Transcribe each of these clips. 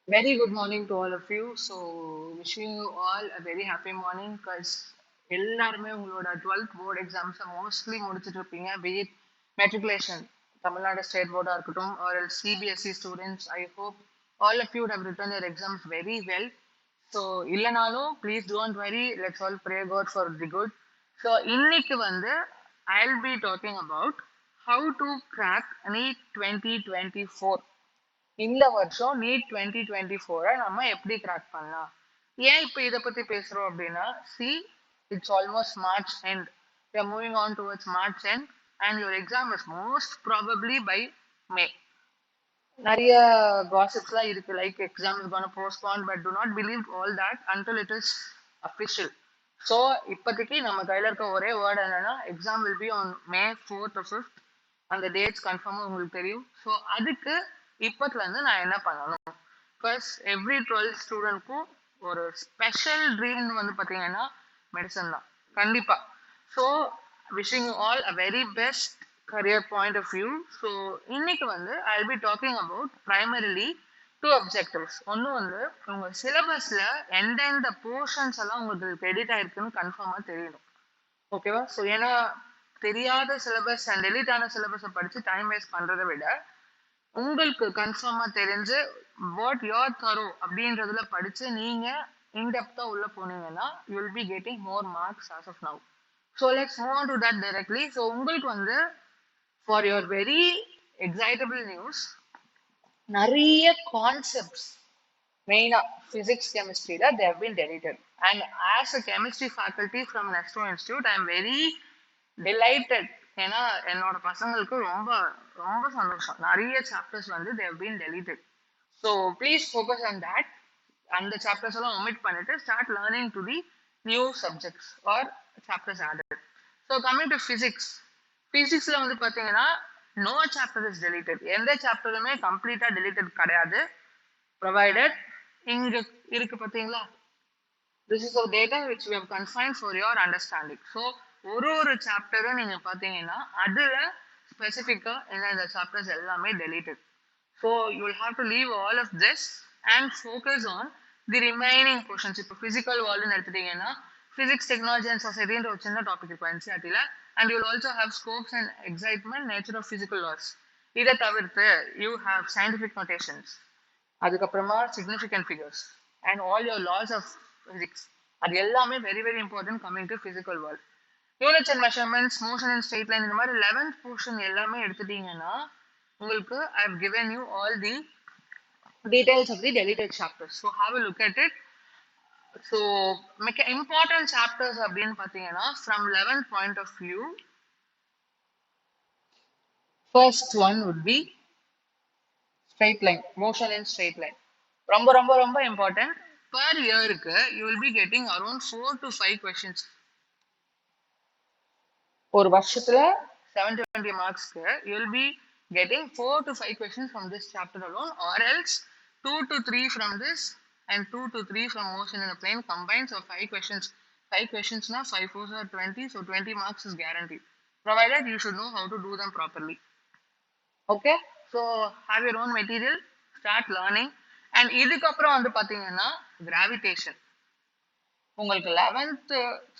Very good morning to all of you. So, wishing you all a very happy morning because எல்லாருமே உங்களோட 12th board exams mostly முடிச்சிட்டு இருப்பீங்க. Be it matriculation, Tamil Nadu state போர்டா இருக்கட்டும் or else CBSE students. I hope all of you would have written your exams very well. So, இல்லனாலும் please don't worry. Let's all pray God for the good. So, இன்னைக்கு வந்து I'll be talking about how to crack NEET 2024. இந்த வருஷம் NEET 2024 நம்ம எப்படி crack பண்ணலாம். ஏன் இப்ப இத பத்தி பேசுறோம் அப்படின்னா, see it's almost March end. We are moving on towards March end and your exam is most probably by May. நிறைய gossips இருக்கு, like exam is gonna postpone, but do not believe all that until it is official. So இப்போதைக்கு நம்ம கையில இருக்க ஒரே word என்னன்னா, exam will be on May 4th or 5th. அந்த dates கன்ஃபார்மாக உங்களுக்கு தெரியும். ஸோ அதுக்கு இப்பத்துல இருந்து நான் என்ன பண்ணணும், பிகாஸ் எவ்ரி 12th ஸ்டூடெண்ட்க்கும் ஒரு ஸ்பெஷல் ட்ரீம்னு வந்து பார்த்தீங்கன்னா மெடிசன் தான் கண்டிப்பா. So wishing you all a very best career point of view. So இன்னைக்கு வந்து I will be talking about primarily two objectives. ஒன்று வந்து உங்க சிலபஸ்ல எந்தெந்த போர்ஷன்ஸ் எல்லாம் உங்களுக்கு கிரெடிட் ஆயிருக்குன்னு கன்ஃபார்மா தெரியணும். ஓகேவா? ஸோ ஏன்னா தெரியாத சிலபஸ் அண்ட் டெலிட் ஆன சிலபஸை படிச்சு டைம் வேஸ்ட் பண்றதை விட உங்களுக்கு கன்ஃபார்மா தெரிஞ்சு வாட் யோர் தரோ அப்படின்றதுல படிச்சு நீங்க இன்டெப்தா உள்ள போனீங்கன்னா you will be getting more marks as of now. So let's move on to that directly. So உங்களுக்கு வந்து for your very excitable news, நிறைய கான்செப்ட்ஸ் மெயினா பிசிக்ஸ் கெமிஸ்ட்ரியில they have been deleted. And as a chemistry faculty from Nesto institute I am very delighted. ஏன்னா என்னோட பசங்களுக்கு ரொம்ப ரொம்ப சந்தோஷம், நிறைய சாப்டர்ஸ் வந்து they have been deleted. So please focus on that. அந்த சாப்டர்ஸ் எல்லாம் ஒமிட் பண்ணிட்டு start learning to the new subjects or chapters added. So coming to physics, பிசிக்ஸ்ல வந்து பார்த்தீங்கன்னா நோ சாப்டர் இஸ் டெலிட்டட். எந்த சாப்டருமே கம்ப்ளீட்டா டெலிட்டட் கிடையாது. ப்ரொவைடட் இங்க இருக்கு பார்த்தீங்களா, this is the data which we have confined for your understanding. So ஒரு சாப்டரும் நீங்க பாத்தீங்கன்னா அதுல ஸ்பெசிஃபிக்கா இந்த சாப்டர்ஸ் எல்லாமே deleted. So you will have to leave all of this and focus on the remaining portions. இப்போ physical world எடுத்துட்டீங்கன்னா physics, technology and society ஒரு சின்ன டாபிக் இருக்கும் NCERT-ல, and you will also have scopes and excitement, nature of physical laws. இதை தவிர்த்து you have scientific notations, அதுக்கப்புறமா significant figures and all your laws of physics. அது எல்லாமே very very important coming to physical world. Units and measurements, motion and straight line, இந்த மாதிரி 11th portion எல்லாமே எடுத்துட்டீங்கன்னா உங்களுக்கு I have given you all the details of the deleted chapters. So have a look at it. So important chapters அப்படின்னு பார்த்தீங்கன்னா from 11th point of view, first one would be straight line, motion in straight line. ரொம்ப ரொம்ப ரொம்ப important. Per இயருக்கு you will be getting around 4 to 5 questions. ஒரு வருஷத்துல 720 மார்க்ஸ்க்கு you will be getting 4 to 5 questions from this chapter alone, or else 2 to 3 from this and 2 to 3 from motion in a plane combined. So 5 questions. 5 questions now, 5 4s are 20, so 20 marks is guaranteed. Provided you should know how to do them properly. Okay, so have your own material, start learning. And இதுக்கப்புறம் வந்து பாத்தீங்கன்னா gravitation உங்களுக்கு 11th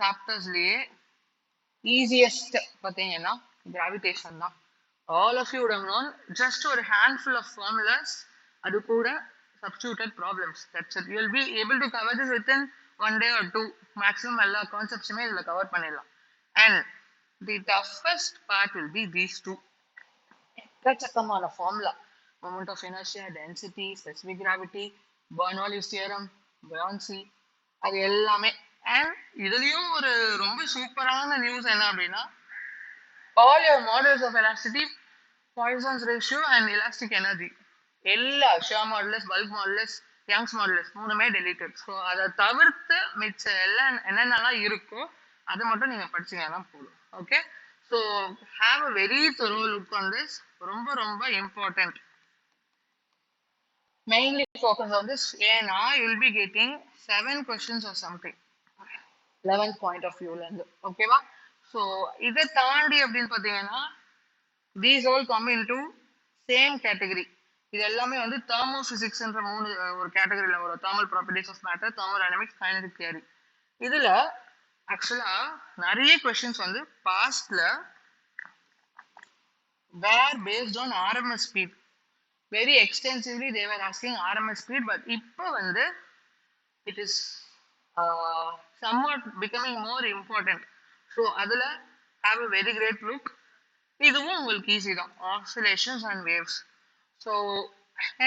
சாப்டர்ஸ்லயே easiest பாத்தீங்கன்னா gravitation தான். All of you would have known just ஒரு handful of formulas, அது கூட substituted problems. That's it. You will be able to cover this within 1 day or 2 maximum. எல்லா கான்செப்ட்ஸுமே இதுல கவர் பண்ணிடலாம். And the toughest part will be these two. எக்கச்சக்கமான formula, moment of inertia, density, specific gravity, Bernoulli's theorem, buoyancy, அது எல்லாமே. And இதுலயும் ஒரு ரொம்ப சூப்பரான நியூஸ் என்ன அப்படின்னா, all your modulus of elasticity, Poisson's ratio and elastic energy எல்லா shear modulus, bulk modulus, Young's modulus மூணுமே டெலிட்டட். ஸோ அதை தவிர்த்து மிச்ச எல்லாம் என்னென்னலாம் இருக்கோ அதை மட்டும் நீங்க படிச்சீங்கன்னா போதும். Okay, so have a very thorough look on this. ரொம்ப ரொம்ப important. Mainly focus on this. ஏன்னா you will be getting 7 questions or something 11th point of வியூல இருந்து. ஓகேவா? ஸோ இதை தாண்டி அப்படின்னு பார்த்தீங்கன்னா these all come into same category. இது எல்லாமே வந்து தெர்மோபிசிக்ஸ்ன்ற ஒரு கேட்டகரியில வரும். Thermal properties of matter, thermodynamics, kinetic theory. இதுல ஆக்சுவலா நிறைய கொஸ்டின்ஸ் வந்து பாஸ்ட்ல were based on RMS speed. Very extensively they were asking RMS speed, but இப்போ வந்து it is somewhat becoming more important. So அதுல have a very great look. இதுவும் உங்களுக்கு easy தான், oscillations and waves. So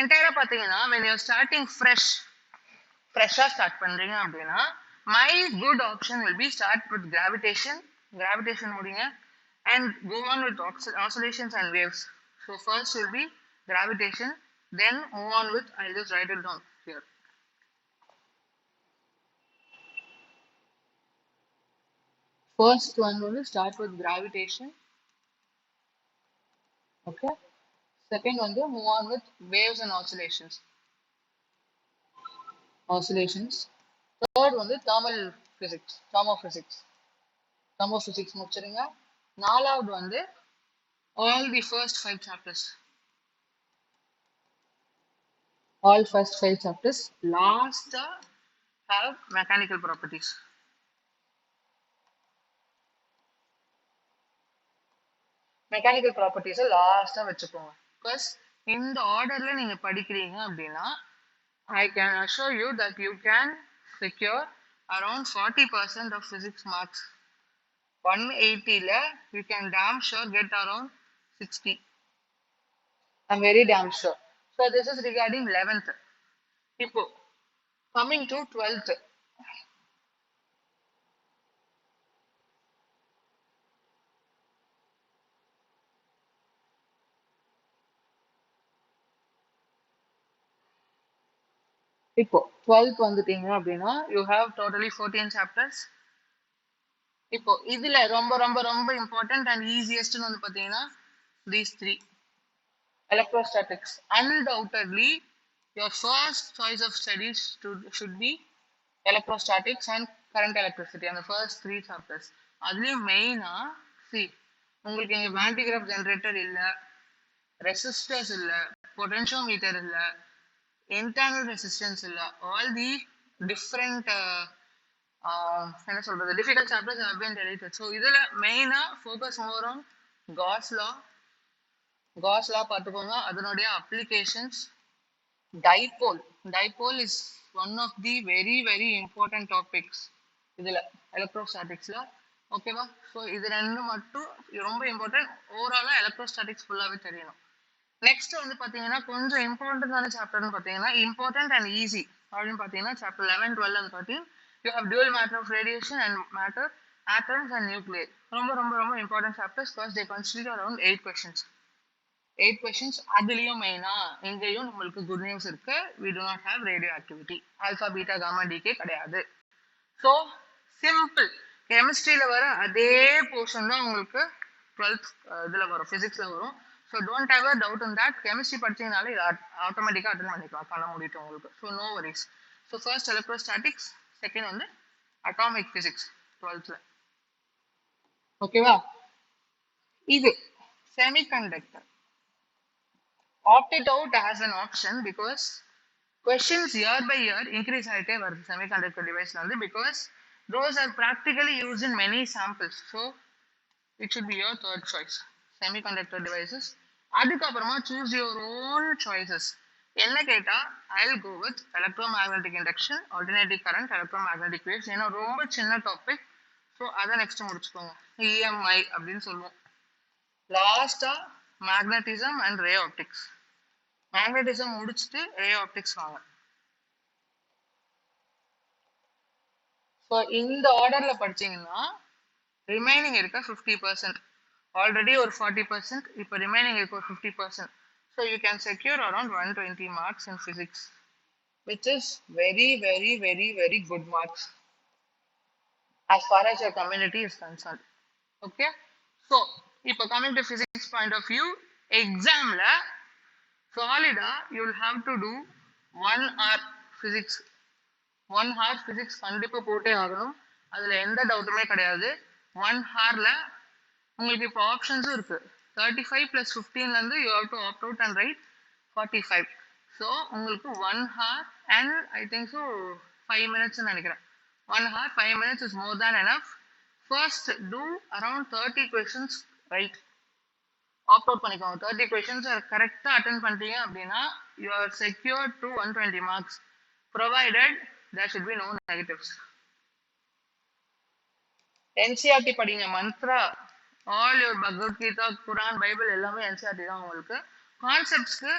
என்டையரா பார்த்தீங்கன்னா when you're starting ஃப்ரெஷ்ஷாக start பண்றீங்க அப்படின்னா my good option will be start with gravitation முடிங்க and go on with oscillations and waves. So first will be gravitation, then move on with, I'll just write it down here. First one will start with gravitation. Okay. Second one will move on with waves and oscillations. Third one is thermophysics முடிச்சிருங்க. நாலாவது வந்து all the first 5 chapters. Last have mechanical properties. Mechanical ப்ராப்பர்ட்டிஸை லாஸ்ட்டாக வச்சுக்கோங்க. Because இந்த ஆர்டரில் நீங்கள் படிக்கிறீங்க அப்படின்னா I can assure you that you can secure around 40% of physics marks. 180 you can damn sure get around 60. I'm very damn sure. So this is regarding 11th. இப்போ coming to 12th. இப்போ 12th வந்துட்டீங்க அப்படின்னா you have totally 14 chapters. இப்போ இதுல ரொம்ப ரொம்ப ரொம்ப important and easiest வந்து பாத்தீங்கன்னா these three. Electrostatics. Undoubtedly your first choice of studies should be electrostatics and current electricity and the first 3 chapters. அதுலயும் மெயினா see உங்களுக்கு இங்க வாண்டிகிராஃப் ஜெனரேட்டர் இல்ல, ரெசிஸ்டர்ஸ் இல்ல, பொட்டென்ஷியோமீட்டர் இல்ல, internal resistance இல்ல, all the different என்ன சொல்றது difficult chapters have been deleted. So இதுல மெயினா focus more on Gauss law பார்த்துக்கோங்க, அதனுடைய applications. Dipole is one of the very very important topics இதுல electrostaticsல. ஓகேவா? ஸோ இது ரெண்டு மட்டும் ரொம்ப இம்பார்ட்டன்ட். ஓவராலா எலக்ட்ரோஸ்டாட்டிக்ஸ் ஃபுல்லாவே தெரியணும். நெக்ஸ்ட் வந்து பாத்தீங்கன்னா கொஞ்சம் இம்பார்ட்டன்டான சாப்டர்னு பாத்தீங்கன்னா இம்பார்ட்டன்ட் அண்ட் ஈஸி அப்படின்னு பாத்தீங்கன்னா chapter 11, 12 and 13 you have dual matter of radiation and matter, atoms and nuclei. ரொம்ப ரொம்ப ரொம்ப important chapters because they consider around 8 questions. அதுலயும் மெயினா இங்கேயும் நம்மளுக்கு குட் நியூஸ் இருக்கு. we do not have radioactivity. Alpha beta gamma decay கிடையாது. So simple கெமிஸ்ட்ரியில வர அதே போர்ஷன் தான் உங்களுக்கு 12th இதுல வரும், பிசிக்ஸ்ல வரும். So don't have a doubt in that. Chemistry படிச்சீங்கனாலே இது ஆட்டோமேட்டிக்காக அட்டன் பண்ணிக்கலாம், கண்ண மூடிட்டு உங்களுக்கு. So no worries. So first electrostatics, second வந்து அட்டாமிக் பிசிக்ஸ் 12th. ஓகேவா? இது semiconductor. Opt it out as an option because questions year by year increase ஆகிட்டே வருது செமிகண்டக்டர் டிவைஸ்ல வந்து, because those are practically used in many samples. So it should be your third choice, semiconductor devices. அதுக்கப்புறமா choose your own choices. என்ன கேட்டா I'll go with electromagnetic induction, alternating current, electromagnetic waves. ஏன்னா ரொம்ப சின்ன topic. So அதை next முடிச்சுக்கோங்க. EMI அப்படின்னு சொல்லுவோம். லாஸ்டா magnetism and ray optics. Magnetism முடிச்சுட்டு ரே ஆப்டிக்ஸ் வாங்க. ஸோ இந்த ஆர்டர்ல படிச்சீங்கன்னா ரிமைனிங் இருக்க 50%, ஆல்ரெடி ஒரு 40%, இப்போ ரிமைனிங் இருக்க ஒரு 50%. So you can secure around 120 marks in physics, which is very very very very good marks as far as your community is concerned. Okay, so இப்போ coming to physics point of view, examல solid you'll have to do 1 hour physics. 1 hour physics கண்டிப்பா போட்டே ஆகணும், அதுல எந்த டவுட்டுமே கிடையாது. 1 hourல உங்களுக்கு இப்போ ஆப்ஷன்ஸும் இருக்கு. 35 + 15 ல இருந்து you have to opt out and write 45. So உங்களுக்கு 1 hour and I think so 5 minutes நினைக்கிறேன். 1 hour 5 minutes is more than enough. First do around 30 questions right. Opt out பண்ணிக்கோங்க. 30 questions கரெக்டாக அட்டன் பண்ணிட்டீங்க அப்படின்னா you are secure to 120 marks provided there should be no negatives. NCERT படிங்க. Mantra all your Bhagavad Gita Quran Bible எல்லாமே NCERT தான் உங்களுக்கு. கான்செப்ட்ஸ்க்கு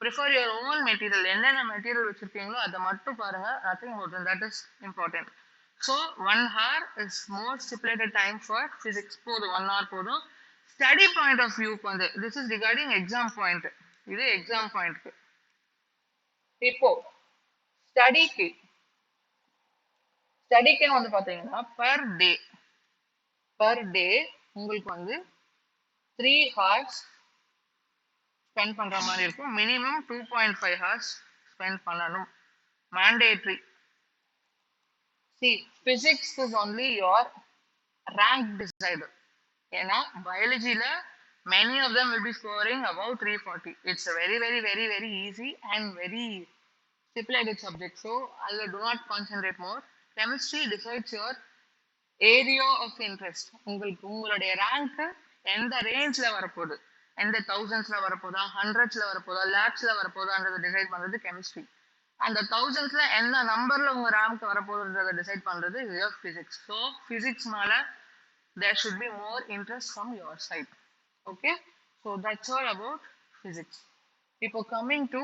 prefer your own material. என்னென்ன மெட்டீரியல் வச்சுருக்கீங்களோ அதை மட்டும் பாருங்கள். Nothing more then that is important. So 1 hour is more stipulated time for physics. போதும் 1 hour போதும். ஸ்டடி பாயிண்ட் ஆஃப் வியூக்கு வந்து this is regarding exam point. இது எக்ஸாம் பாயிண்ட்க்கு. இப்போ ஸ்டடிக்குன்னு வந்து பார்த்தீங்கன்னா பர் டே உங்களுக்கு வந்து 3 hours ஸ்பெண்ட் பண்ற மாதிரி இருக்கும். மினிமம் 2.5 hours ஸ்பெண்ட் பண்ணணும். Mandatory. See, physics is only your rank decider. ஏன்னா பயாலஜியில் many of them will be scoring above 340. It's a very, very, very, very easy and very stipulated subject. So, I do not concentrate more. Chemistry decides your area of interest. உங்களுடைய rank எந்த ரேஞ்சில் வரப்போகுது, எந்த தௌசண்ட்ஸ்ல வரப்போதா, ஹண்ட்ரட்ஸ்ல வரப்போதா, லேக்ஸ்ல வரப்போதான்றதை decide பண்றது chemistry. அந்த தௌசண்ட்ஸ்ல எந்த நம்பர்ல உங்க ரேங்க் வரப்போகுதுன்றதை டிசைட் பண்றது யுவர் பிசிக்ஸ். ஸோ பிசிக்ஸ் மேல there should be more interest from your side. Okay, so that's all about physics. இப்போ coming to